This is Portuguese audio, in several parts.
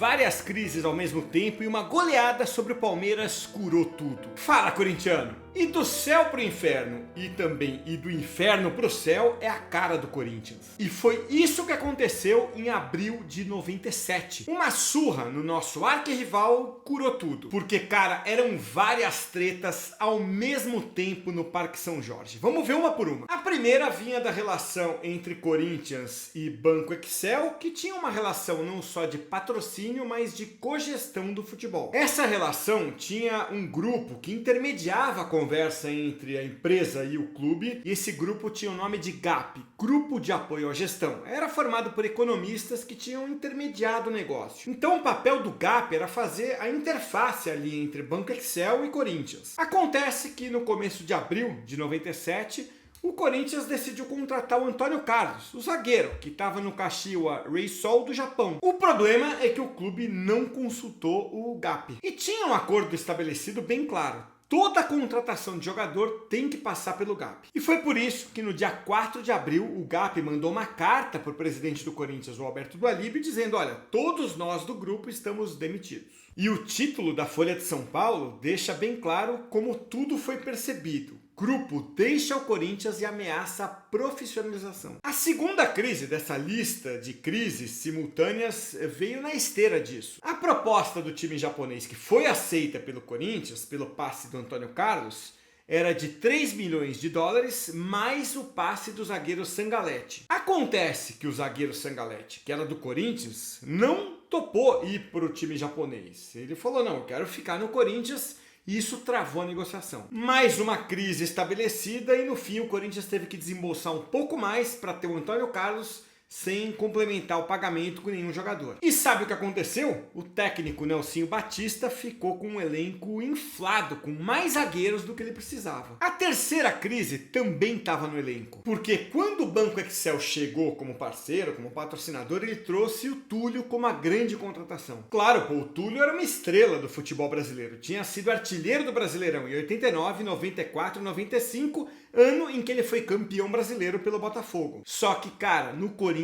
várias crises ao mesmo tempo e uma goleada sobre o Palmeiras curou tudo. Fala, corintiano! E do céu pro inferno, e também do inferno pro céu, é a cara do Corinthians. E foi isso que aconteceu em abril de 97. Uma surra no nosso arquirrival curou tudo. Porque, cara, eram várias tretas ao mesmo tempo no Parque São Jorge. Vamos ver uma por uma. A primeira vinha da relação entre Corinthians e Banco Excel, que tinha uma relação não só de patrocínio, mas de cogestão do futebol. Essa relação tinha um grupo que intermediava a conversa entre a empresa e o clube, e esse grupo tinha o nome de GAP, Grupo de Apoio à Gestão. Era formado por economistas que tinham intermediado o negócio. Então o papel do GAP era fazer a interface ali entre Banco Excel e Corinthians. Acontece que no começo de abril de 97, o Corinthians decidiu contratar o Antônio Carlos, o zagueiro, que estava no Kashiwa Reysol do Japão. O problema é que o clube não consultou o GAP. E tinha um acordo estabelecido bem claro. Toda contratação de jogador tem que passar pelo GAP. E foi por isso que no dia 4 de abril o GAP mandou uma carta para o presidente do Corinthians, o Alberto Dualib, dizendo: olha, todos nós do grupo estamos demitidos. E o título da Folha de São Paulo deixa bem claro como tudo foi percebido. Grupo deixa o Corinthians e ameaça a profissionalização. A segunda crise dessa lista de crises simultâneas veio na esteira disso. A proposta do time japonês, que foi aceita pelo Corinthians, pelo passe do Antônio Carlos, era de 3 milhões de dólares mais o passe do zagueiro Sangalete. Acontece que o zagueiro Sangalete, que era do Corinthians, não topou ir para o time japonês. Ele falou: não, eu quero ficar no Corinthians. E isso travou a negociação. Mais uma crise estabelecida e no fim o Corinthians teve que desembolsar um pouco mais para ter o Antônio Carlos sem complementar o pagamento com nenhum jogador. E sabe o que aconteceu? O técnico Nelsinho Batista ficou com um elenco inflado, com mais zagueiros do que ele precisava. A terceira crise também estava no elenco, porque quando o Banco Excel chegou como parceiro, como patrocinador, ele trouxe o Túlio como a grande contratação. Claro, pô, o Túlio era uma estrela do futebol brasileiro, tinha sido artilheiro do Brasileirão em 89, 94, 95, ano em que ele foi campeão brasileiro pelo Botafogo. Só que, cara, no Corinthians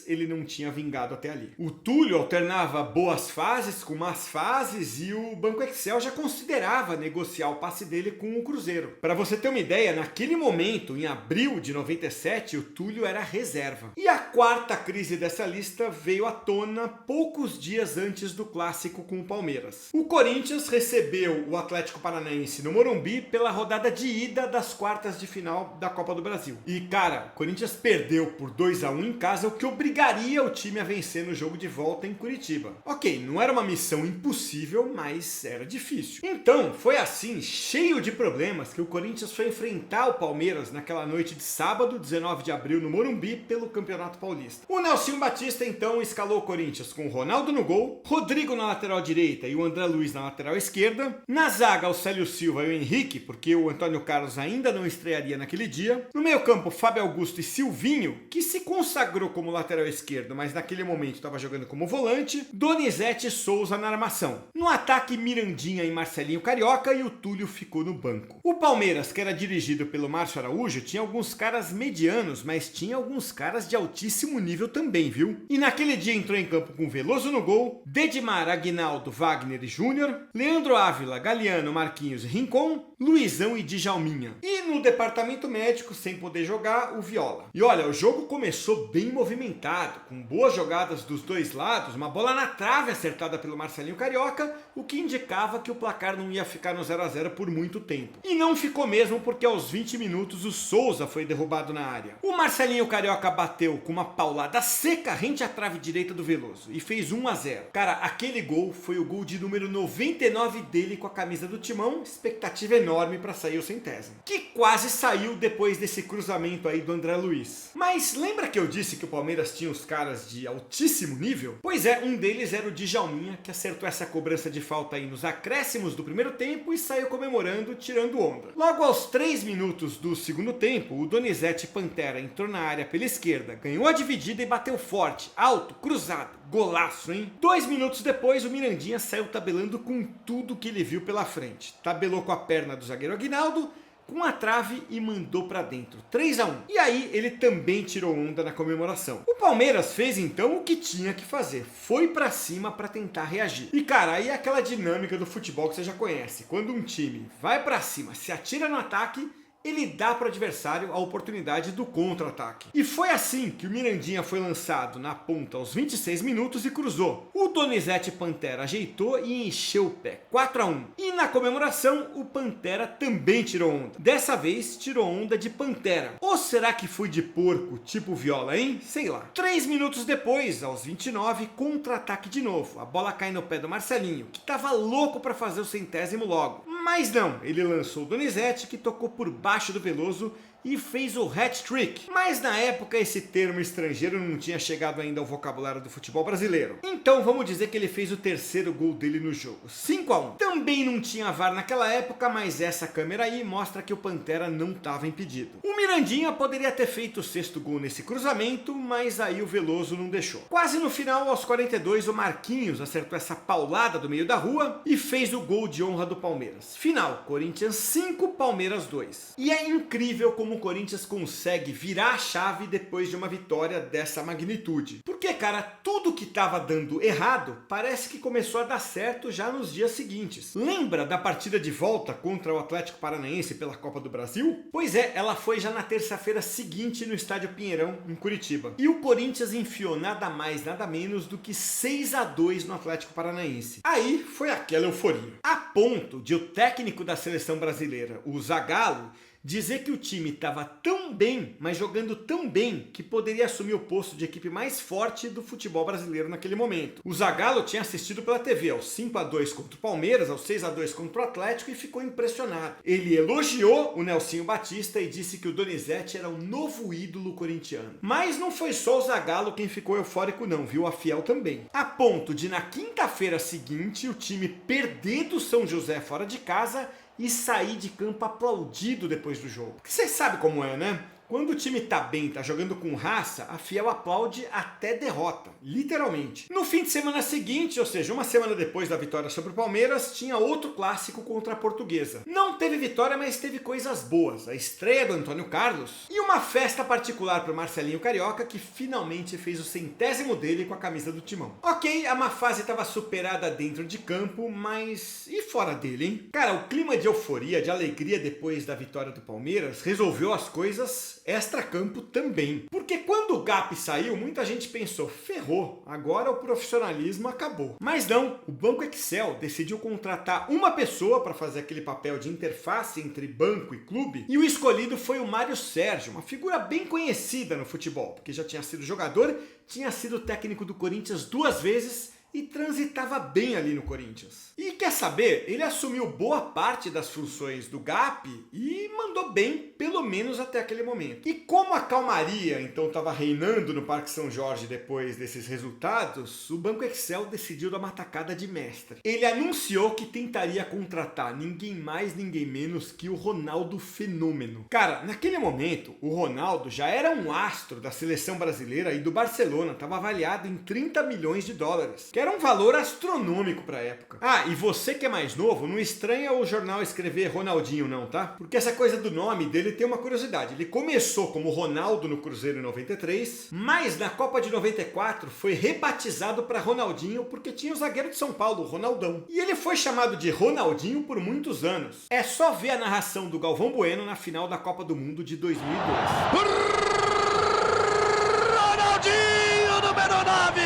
ele não tinha vingado até ali. O Túlio alternava boas fases com más fases e o Banco Excel já considerava negociar o passe dele com o Cruzeiro. Para você ter uma ideia, naquele momento, em abril de 97, o Túlio era reserva. E a quarta crise dessa lista veio à tona poucos dias antes do clássico com o Palmeiras. O Corinthians recebeu o Atlético Paranaense no Morumbi pela rodada de ida das quartas de final da Copa do Brasil. E, cara, o Corinthians perdeu por 2-1 em casa, o que obrigaria o time a vencer no jogo de volta em Curitiba. Ok, não era uma missão impossível, mas era difícil. Então, foi assim, cheio de problemas, que o Corinthians foi enfrentar o Palmeiras naquela noite de sábado, 19 de abril, no Morumbi, pelo Campeonato Paulista. O Nelsinho Batista, então, escalou o Corinthians com o Ronaldo no gol, Rodrigo na lateral direita e o André Luiz na lateral esquerda. Na zaga, o Célio Silva e o Henrique, porque o Antônio Carlos ainda não estrearia naquele dia. No meio-campo, Fábio Augusto e Silvinho, que se consagrou como lateral esquerdo, mas naquele momento estava jogando como volante. Donizete e Souza na armação. No ataque, Mirandinha e Marcelinho Carioca, e o Túlio ficou no banco. O Palmeiras, que era dirigido pelo Márcio Araújo, tinha alguns caras medianos, mas tinha alguns caras de altíssimo nível também, viu? E naquele dia entrou em campo com Veloso no gol, Dedimar, Aguinaldo, Wagner e Júnior, Leandro Ávila, Galeano, Marquinhos e Rincon, Luizão e Djalminha. E no departamento médico, sem poder jogar, o Viola. E olha, o jogo começou bem movimentado, com boas jogadas dos dois lados, uma bola na trave acertada pelo Marcelinho Carioca, o que indicava que o placar não ia ficar no 0-0 por muito tempo. E não ficou mesmo, porque aos 20 minutos o Souza foi derrubado na área. O Marcelinho Carioca bateu com uma paulada seca rente à trave direita do Veloso e fez 1-0. Cara, aquele gol foi o gol de número 99 dele com a camisa do Timão, expectativa enorme para sair o centésimo. Que quase saiu depois desse cruzamento aí do André Luiz. Mas lembra que eu disse que o Palmeiras tinha os caras de altíssimo nível? Pois é, um deles era o Djalminha, que acertou essa cobrança de falta aí nos acréscimos do primeiro tempo e saiu comemorando, tirando onda. Logo aos 3 minutos do segundo tempo, o Donizete Pantera entrou na área pela esquerda, ganhou a dividida e bateu forte, alto, cruzado. Golaço, hein? 2 minutos depois, o Mirandinha saiu tabelando com tudo que ele viu pela frente. Tabelou com a perna do zagueiro Aguinaldo, com a trave e mandou pra dentro, 3-1. E aí ele também tirou onda na comemoração. O Palmeiras fez então o que tinha que fazer, foi pra cima pra tentar reagir. E cara, aí é aquela dinâmica do futebol que você já conhece, quando um time vai pra cima, se atira no ataque, ele dá para o adversário a oportunidade do contra-ataque. E foi assim que o Mirandinha foi lançado na ponta aos 26 minutos e cruzou. O Donizete Pantera ajeitou e encheu o pé, 4-1. E na comemoração, o Pantera também tirou onda. Dessa vez, tirou onda de Pantera. Ou será que foi de porco, tipo Viola, hein? Sei lá. 3 minutos depois, aos 29, contra-ataque de novo. A bola cai no pé do Marcelinho, que tava louco para fazer o 100º logo. Mas não, ele lançou o Donizete, que tocou por baixo do Veloso e fez o hat-trick. Mas na época esse termo estrangeiro não tinha chegado ainda ao vocabulário do futebol brasileiro. Então vamos dizer que ele fez o terceiro gol dele no jogo, 5-1. Também não tinha VAR naquela época, mas essa câmera aí mostra que o Pantera não estava impedido. O Mirandinha poderia ter feito o 6º gol nesse cruzamento, mas aí o Veloso não deixou. Quase no final, aos 42, o Marquinhos acertou essa paulada do meio da rua e fez o gol de honra do Palmeiras. Final, Corinthians 5, Palmeiras 2. E é incrível como o Corinthians consegue virar a chave depois de uma vitória dessa magnitude. Porque, cara, tudo que estava dando errado parece que começou a dar certo já nos dias seguintes. Lembra da partida de volta contra o Atlético Paranaense pela Copa do Brasil? Pois é, ela foi já na terça-feira seguinte no Estádio Pinheirão, em Curitiba. E o Corinthians enfiou nada mais, nada menos do que 6-2 no Atlético Paranaense. Aí foi aquela euforia. A ponto de o técnico da seleção brasileira, o Zagallo, dizer que o time estava tão bem, mas jogando tão bem, que poderia assumir o posto de equipe mais forte do futebol brasileiro naquele momento. O Zagallo tinha assistido pela TV aos 5-2 contra o Palmeiras, aos 6-2 contra o Atlético e ficou impressionado. Ele elogiou o Nelsinho Batista e disse que o Donizete era o novo ídolo corintiano. Mas não foi só o Zagallo quem ficou eufórico não, viu? A Fiel também. A ponto de na quinta-feira seguinte o time perder do São José fora de casa e sair de campo aplaudido depois do jogo. Porque você sabe como é, né? Quando o time tá bem, tá jogando com raça, a Fiel aplaude até derrota, literalmente. No fim de semana seguinte, ou seja, uma semana depois da vitória sobre o Palmeiras, tinha outro clássico contra a Portuguesa. Não teve vitória, mas teve coisas boas. A estreia do Antônio Carlos e uma festa particular pro Marcelinho Carioca, que finalmente fez o 100º dele com a camisa do Timão. Ok, a má fase estava superada dentro de campo, mas e fora dele, hein? Cara, o clima de euforia, de alegria depois da vitória do Palmeiras resolveu as coisas extra-campo também. Porque quando o Gap saiu, muita gente pensou, ferrou, agora o profissionalismo acabou. Mas não, o Banco Excel decidiu contratar uma pessoa para fazer aquele papel de interface entre banco e clube, e o escolhido foi o Mário Sérgio, uma figura bem conhecida no futebol, porque já tinha sido jogador, tinha sido técnico do Corinthians 2 vezes e transitava bem ali no Corinthians. E quer saber? Ele assumiu boa parte das funções do GAP e mandou bem, pelo menos até aquele momento. E como a calmaria então estava reinando no Parque São Jorge depois desses resultados, o Banco Excel decidiu dar uma tacada de mestre. Ele anunciou que tentaria contratar ninguém mais, ninguém menos que o Ronaldo Fenômeno. Cara, naquele momento, o Ronaldo já era um astro da seleção brasileira e do Barcelona, estava avaliado em 30 milhões de dólares. Que era um valor astronômico para a época. Ah, e você que é mais novo, não estranha o jornal escrever Ronaldinho não, tá? Porque essa coisa do nome dele tem uma curiosidade. Ele começou como Ronaldo no Cruzeiro em 93, mas na Copa de 94 foi rebatizado para Ronaldinho porque tinha o zagueiro de São Paulo, o Ronaldão. E ele foi chamado de Ronaldinho por muitos anos. É só ver a narração do Galvão Bueno na final da Copa do Mundo de 2002. Ronaldinho número 9!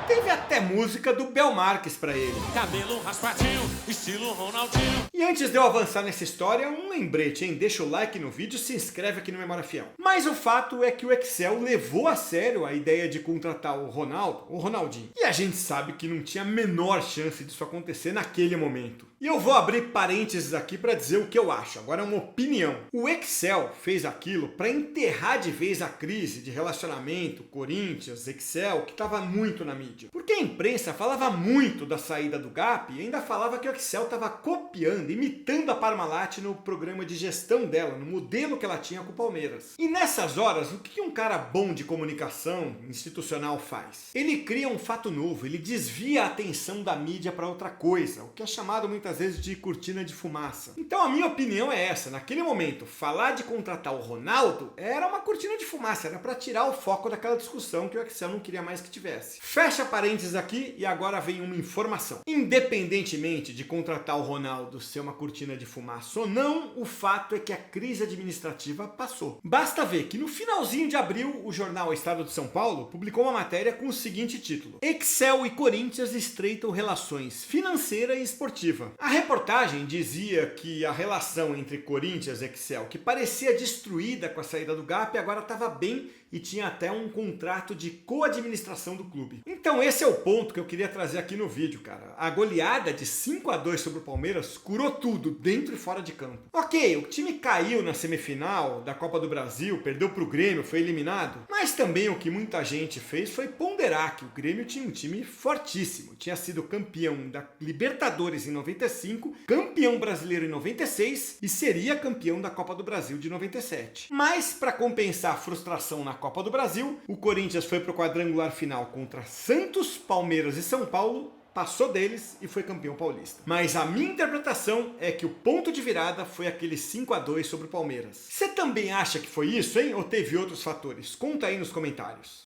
Teve até música do Bel Marques pra ele. Cabelo raspadinho, estilo Ronaldinho. E antes de eu avançar nessa história, um lembrete, hein? Deixa o like no vídeo e se inscreve aqui no Memória Fiel. Mas o fato é que o Excel levou a sério a ideia de contratar o Ronaldinho. E a gente sabe que não tinha a menor chance disso acontecer naquele momento. E eu vou abrir parênteses aqui para dizer o que eu acho. Agora é uma opinião. O Excel fez aquilo para enterrar de vez a crise de relacionamento Corinthians, Excel, que estava muito na mídia. Porque a imprensa falava muito da saída do GAP e ainda falava que o Excel estava copiando, imitando a Parmalat no programa de gestão dela, no modelo que ela tinha com o Palmeiras. E nessas horas, o que um cara bom de comunicação institucional faz? Ele cria um fato novo, ele desvia a atenção da mídia para outra coisa, o que é chamado muitas vezes de cortina de fumaça. Então a minha opinião é essa, naquele momento, falar de contratar o Ronaldo era uma cortina de fumaça, era para tirar o foco daquela discussão que o Excel não queria mais que tivesse. Fecha parênteses aqui e agora vem uma informação. Independentemente de contratar o Ronaldo ser uma cortina de fumaça ou não, o fato é que a crise administrativa passou. Basta ver que no finalzinho de abril, o jornal Estado de São Paulo publicou uma matéria com o seguinte título: Excel e Corinthians estreitam relações financeira e esportiva. A reportagem dizia que a relação entre Corinthians e Excel, que parecia destruída com a saída do GAP, agora estava bem e tinha até um contrato de coadministração do clube. Então esse é o ponto que eu queria trazer aqui no vídeo, cara. A goleada de 5-2 sobre o Palmeiras curou tudo, dentro e fora de campo. Ok, o time caiu na semifinal da Copa do Brasil, perdeu pro Grêmio, foi eliminado, mas também o que muita gente fez foi ponderar que o Grêmio tinha um time fortíssimo. Tinha sido campeão da Libertadores em 95, campeão brasileiro em 96 e seria campeão da Copa do Brasil de 97. Mas para compensar a frustração na Copa do Brasil, o Corinthians foi para o quadrangular final contra Santos, Palmeiras e São Paulo, passou deles e foi campeão paulista. Mas a minha interpretação é que o ponto de virada foi aquele 5-2 sobre o Palmeiras. Você também acha que foi isso, hein? Ou teve outros fatores? Conta aí nos comentários.